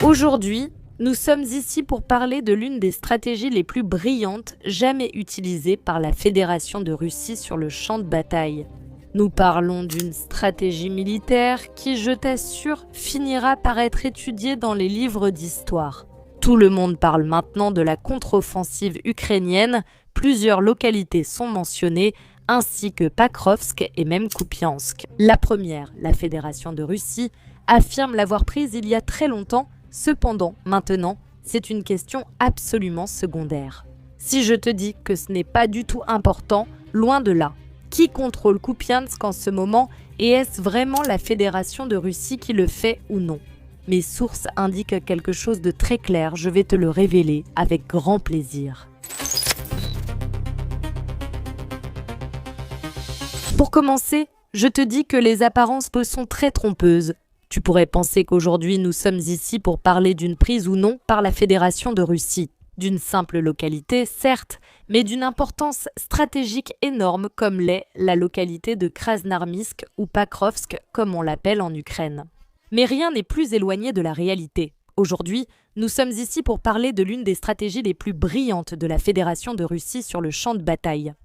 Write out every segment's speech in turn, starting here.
Aujourd'hui, nous sommes ici pour parler de l'une des stratégies les plus brillantes jamais utilisées par la Fédération de Russie sur le champ de bataille. Nous parlons d'une stratégie militaire qui, je t'assure, finira par être étudiée dans les livres d'histoire. Tout le monde parle maintenant de la contre-offensive ukrainienne, plusieurs localités sont mentionnées, ainsi que Pakrovsk et même Kupiansk. La première, la Fédération de Russie, affirme l'avoir prise il y a très longtemps. Cependant, maintenant, c'est une question absolument secondaire. Si je te dis que ce n'est pas du tout important, loin de là. Qui contrôle Kupiansk en ce moment et est-ce vraiment la Fédération de Russie qui le fait ou non? Mes sources indiquent quelque chose de très clair, je vais te le révéler avec grand plaisir. Pour commencer, je te dis que les apparences sont très trompeuses. Tu pourrais penser qu'aujourd'hui nous sommes ici pour parler d'une prise ou non par la Fédération de Russie. D'une simple localité, certes, mais d'une importance stratégique énorme comme l'est la localité de Krasnarmysk ou Pakrovsk comme on l'appelle en Ukraine. Mais rien n'est plus éloigné de la réalité. Aujourd'hui, nous sommes ici pour parler de l'une des stratégies les plus brillantes de la Fédération de Russie sur le champ de bataille.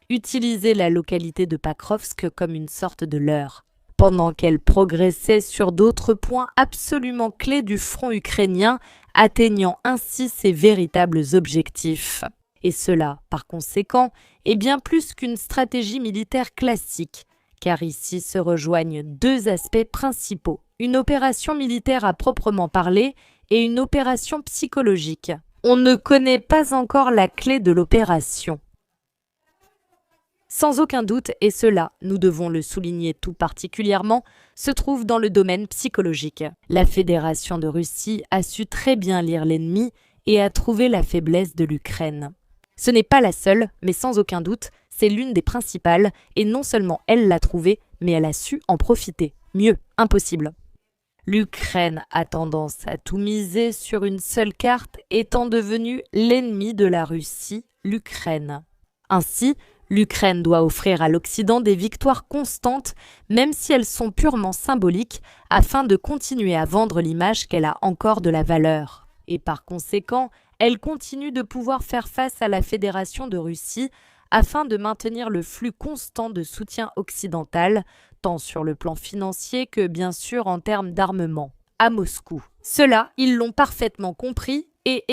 Utiliser la localité de Pakrovsk comme une sorte de leurre, pendant qu'elle progressait sur d'autres points absolument clés du front ukrainien, atteignant ainsi ses véritables objectifs. Et cela, par conséquent, est bien plus qu'une stratégie militaire classique, car ici se rejoignent deux aspects principaux, une opération militaire à proprement parler et une opération psychologique. On ne connaît pas encore la clé de l'opération. Sans aucun doute, et cela, nous devons le souligner tout particulièrement, se trouve dans le domaine psychologique. La Fédération de Russie a su très bien lire l'ennemi et a trouvé la faiblesse de l'Ukraine. Ce n'est pas la seule, mais sans aucun doute, c'est l'une des principales, et non seulement elle l'a trouvée, mais elle a su en profiter. Mieux, impossible. L'Ukraine a tendance à tout miser sur une seule carte, étant devenue l'ennemi de la Russie, l'Ukraine. Ainsi, l'Ukraine doit offrir à l'Occident des victoires constantes, même si elles sont purement symboliques, afin de continuer à vendre l'image qu'elle a encore de la valeur. Et par conséquent, elle continue de pouvoir faire face à la Fédération de Russie afin de maintenir le flux constant de soutien occidental, tant sur le plan financier que bien sûr en termes d'armement, à Moscou. Cela, ils l'ont parfaitement compris et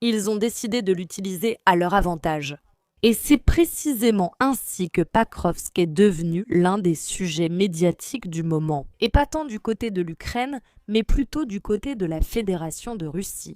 ils ont décidé de l'utiliser à leur avantage. Et c'est précisément ainsi que Pakrovsk est devenu l'un des sujets médiatiques du moment. Et pas tant du côté de l'Ukraine, mais plutôt du côté de la Fédération de Russie.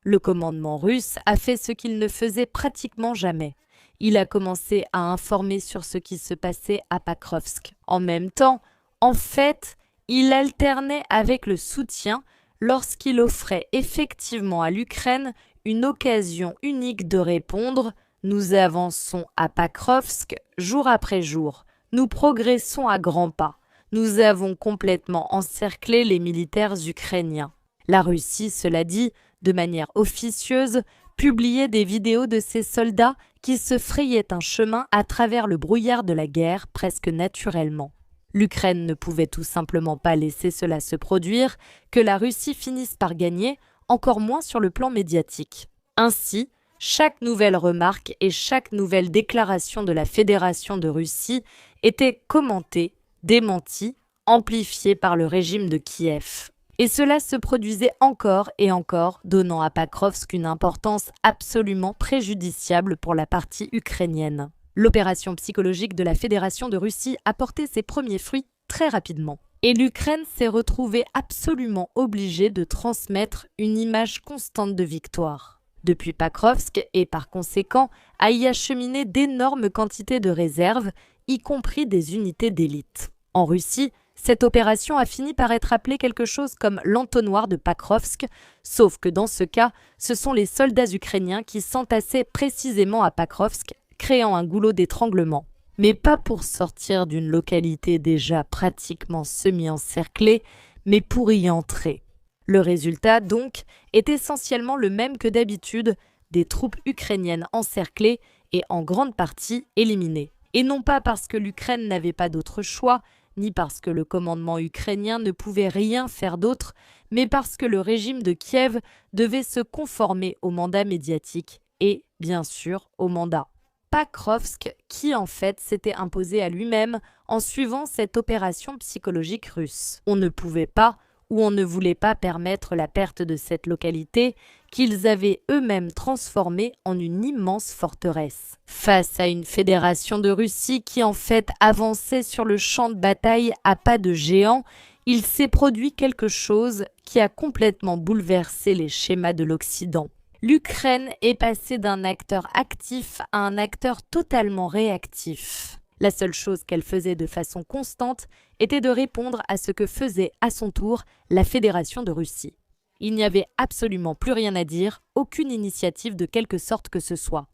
Le commandement russe a fait ce qu'il ne faisait pratiquement jamais. Il a commencé à informer sur ce qui se passait à Pakrovsk. En même temps, en fait, il alternait avec le soutien lorsqu'il offrait effectivement à l'Ukraine une occasion unique de répondre. Nous avançons à Pakrovsk jour après jour. Nous progressons à grands pas. Nous avons complètement encerclé les militaires ukrainiens. La Russie, cela dit, de manière officieuse, publiait des vidéos de ses soldats qui se frayaient un chemin à travers le brouillard de la guerre presque naturellement. L'Ukraine ne pouvait tout simplement pas laisser cela se produire, que la Russie finisse par gagner, encore moins sur le plan médiatique. Ainsi, chaque nouvelle remarque et chaque nouvelle déclaration de la Fédération de Russie était commentée, démentie, amplifiée par le régime de Kiev. Et cela se produisait encore et encore, donnant à Pakrovsk une importance absolument préjudiciable pour la partie ukrainienne. L'opération psychologique de la Fédération de Russie a porté ses premiers fruits très rapidement. Et l'Ukraine s'est retrouvée absolument obligée de transmettre une image constante de victoire. Depuis Pakrovsk et par conséquent à y acheminer d'énormes quantités de réserves, y compris des unités d'élite. En Russie, cette opération a fini par être appelée quelque chose comme l'entonnoir de Pakrovsk, sauf que dans ce cas, ce sont les soldats ukrainiens qui s'entassaient précisément à Pakrovsk, créant un goulot d'étranglement. Mais pas pour sortir d'une localité déjà pratiquement semi-encerclée, mais pour y entrer. Le résultat, donc, est essentiellement le même que d'habitude, des troupes ukrainiennes encerclées et en grande partie éliminées. Et non pas parce que l'Ukraine n'avait pas d'autre choix, ni parce que le commandement ukrainien ne pouvait rien faire d'autre, mais parce que le régime de Kiev devait se conformer au mandat médiatique et, bien sûr, au mandat. Pakrovsk, qui en fait s'était imposé à lui-même en suivant cette opération psychologique russe. On ne pouvait pas ou on ne voulait pas permettre la perte de cette localité qu'ils avaient eux-mêmes transformée en une immense forteresse. Face à une fédération de Russie qui en fait avançait sur le champ de bataille à pas de géant, il s'est produit quelque chose qui a complètement bouleversé les schémas de l'Occident. L'Ukraine est passée d'un acteur actif à un acteur totalement réactif. La seule chose qu'elle faisait de façon constante était de répondre à ce que faisait à son tour la Fédération de Russie. Il n'y avait absolument plus rien à dire, aucune initiative de quelque sorte que ce soit.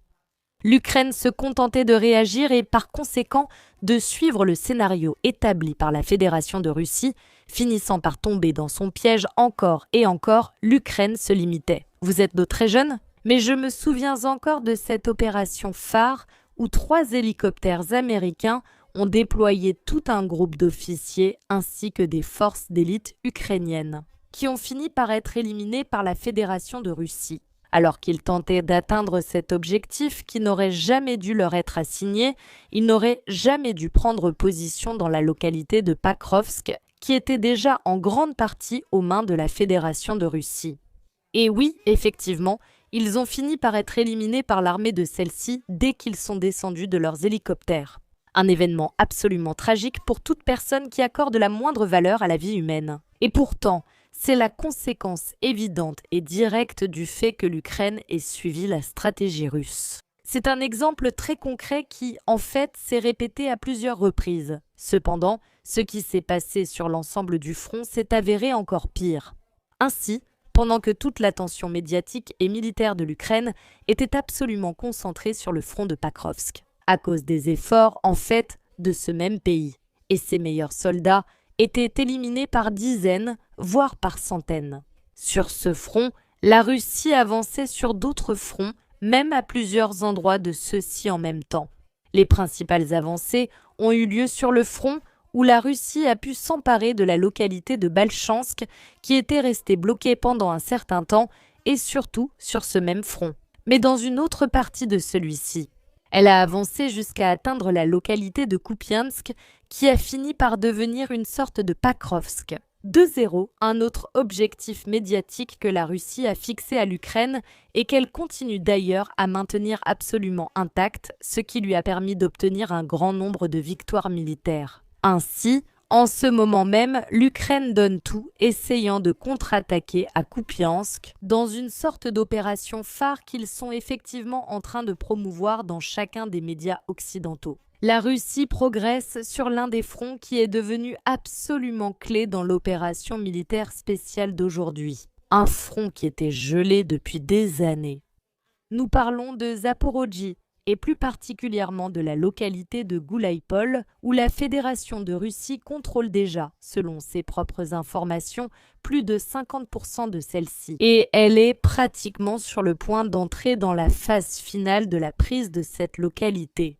L'Ukraine se contentait de réagir et par conséquent de suivre le scénario établi par la Fédération de Russie, finissant par tomber dans son piège encore et encore, l'Ukraine se limitait. Vous êtes de très jeunes ? Mais je me souviens encore de cette opération phare où 3 hélicoptères américains ont déployé tout un groupe d'officiers ainsi que des forces d'élite ukrainiennes, qui ont fini par être éliminés par la Fédération de Russie. Alors qu'ils tentaient d'atteindre cet objectif qui n'aurait jamais dû leur être assigné, ils n'auraient jamais dû prendre position dans la localité de Pakrovsk, qui était déjà en grande partie aux mains de la Fédération de Russie. Et oui, effectivement, ils ont fini par être éliminés par l'armée de celle-ci dès qu'ils sont descendus de leurs hélicoptères. Un événement absolument tragique pour toute personne qui accorde la moindre valeur à la vie humaine. Et pourtant, c'est la conséquence évidente et directe du fait que l'Ukraine ait suivi la stratégie russe. C'est un exemple très concret qui, en fait, s'est répété à plusieurs reprises. Cependant, ce qui s'est passé sur l'ensemble du front s'est avéré encore pire. Ainsi, pendant que toute l'attention médiatique et militaire de l'Ukraine était absolument concentrée sur le front de Pakrovsk, à cause des efforts, en fait, de ce même pays. Et ses meilleurs soldats étaient éliminés par dizaines, voire par centaines. Sur ce front, la Russie avançait sur d'autres fronts, même à plusieurs endroits de ceux-ci en même temps. Les principales avancées ont eu lieu sur le front où la Russie a pu s'emparer de la localité de Balchansk qui était restée bloquée pendant un certain temps et surtout sur ce même front. Mais dans une autre partie de celui-ci, elle a avancé jusqu'à atteindre la localité de Kupiansk qui a fini par devenir une sorte de Pakrovsk. 2-0, un autre objectif médiatique que la Russie a fixé à l'Ukraine et qu'elle continue d'ailleurs à maintenir absolument intact, ce qui lui a permis d'obtenir un grand nombre de victoires militaires. Ainsi, en ce moment même, l'Ukraine donne tout, essayant de contre-attaquer à Kupiansk, dans une sorte d'opération phare qu'ils sont effectivement en train de promouvoir dans chacun des médias occidentaux. La Russie progresse sur l'un des fronts qui est devenu absolument clé dans l'opération militaire spéciale d'aujourd'hui. Un front qui était gelé depuis des années. Nous parlons de Zaporojie, et plus particulièrement de la localité de Goulaïpol, où la Fédération de Russie contrôle déjà, selon ses propres informations, plus de 50% de celle-ci. Et elle est pratiquement sur le point d'entrer dans la phase finale de la prise de cette localité.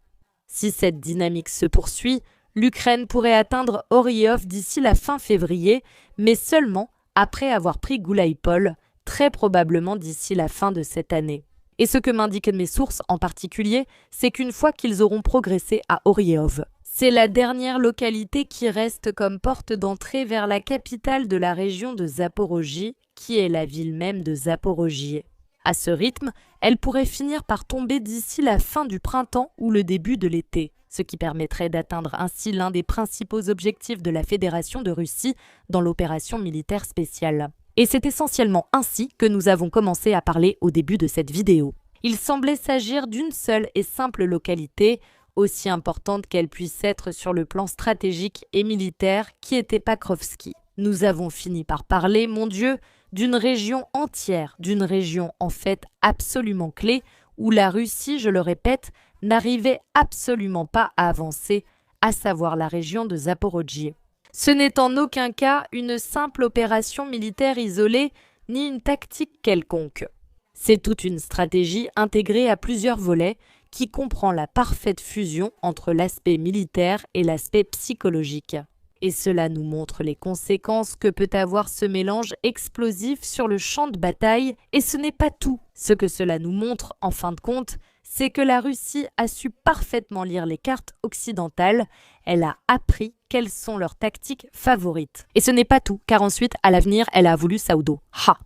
Si cette dynamique se poursuit, l'Ukraine pourrait atteindre Oryhov d'ici la fin février, mais seulement après avoir pris Goulaïpol, très probablement d'ici la fin de cette année. Et ce que m'indiquent mes sources en particulier, c'est qu'une fois qu'ils auront progressé à Oryhov, c'est la dernière localité qui reste comme porte d'entrée vers la capitale de la région de Zaporojie, qui est la ville même de Zaporojie. À ce rythme, elle pourrait finir par tomber d'ici la fin du printemps ou le début de l'été, ce qui permettrait d'atteindre ainsi l'un des principaux objectifs de la Fédération de Russie dans l'opération militaire spéciale. Et c'est essentiellement ainsi que nous avons commencé à parler au début de cette vidéo. Il semblait s'agir d'une seule et simple localité, aussi importante qu'elle puisse être sur le plan stratégique et militaire, qui était Pakrovsk. Nous avons fini par parler, mon Dieu, d'une région entière, d'une région en fait absolument clé, où la Russie, je le répète, n'arrivait absolument pas à avancer, à savoir la région de Zaporojie. Ce n'est en aucun cas une simple opération militaire isolée, ni une tactique quelconque. C'est toute une stratégie intégrée à plusieurs volets qui comprend la parfaite fusion entre l'aspect militaire et l'aspect psychologique. Et cela nous montre les conséquences que peut avoir ce mélange explosif sur le champ de bataille. Et ce n'est pas tout. Ce que cela nous montre, en fin de compte, c'est que la Russie a su parfaitement lire les cartes occidentales. Elle a appris quelles sont leurs tactiques favorites. Et ce n'est pas tout, car ensuite, à l'avenir, elle a voulu Saoudo. Ha!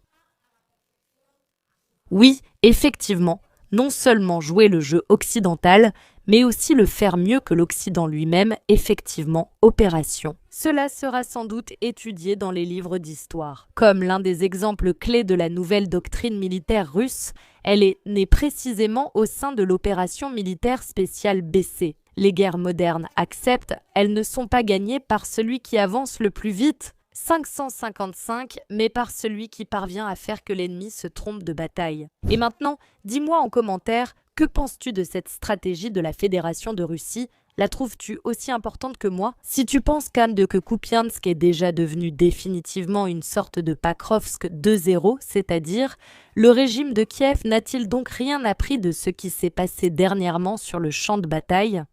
Oui, effectivement, non seulement jouer le jeu occidental, mais aussi le faire mieux que l'Occident lui-même, effectivement, opération. Cela sera sans doute étudié dans les livres d'histoire. Comme l'un des exemples clés de la nouvelle doctrine militaire russe, elle est née précisément au sein de l'opération militaire spéciale BC. Les guerres modernes acceptent, elles ne sont pas gagnées par celui qui avance le plus vite, 555, mais par celui qui parvient à faire que l'ennemi se trompe de bataille. Et maintenant, dis-moi en commentaire, que penses-tu de cette stratégie de la Fédération de Russie? La trouves-tu aussi importante que moi? Si tu penses, Khan, que Kupiansk est déjà devenu définitivement une sorte de Pakrovsk 2.0, c'est-à-dire, le régime de Kiev n'a-t-il donc rien appris de ce qui s'est passé dernièrement sur le champ de bataille?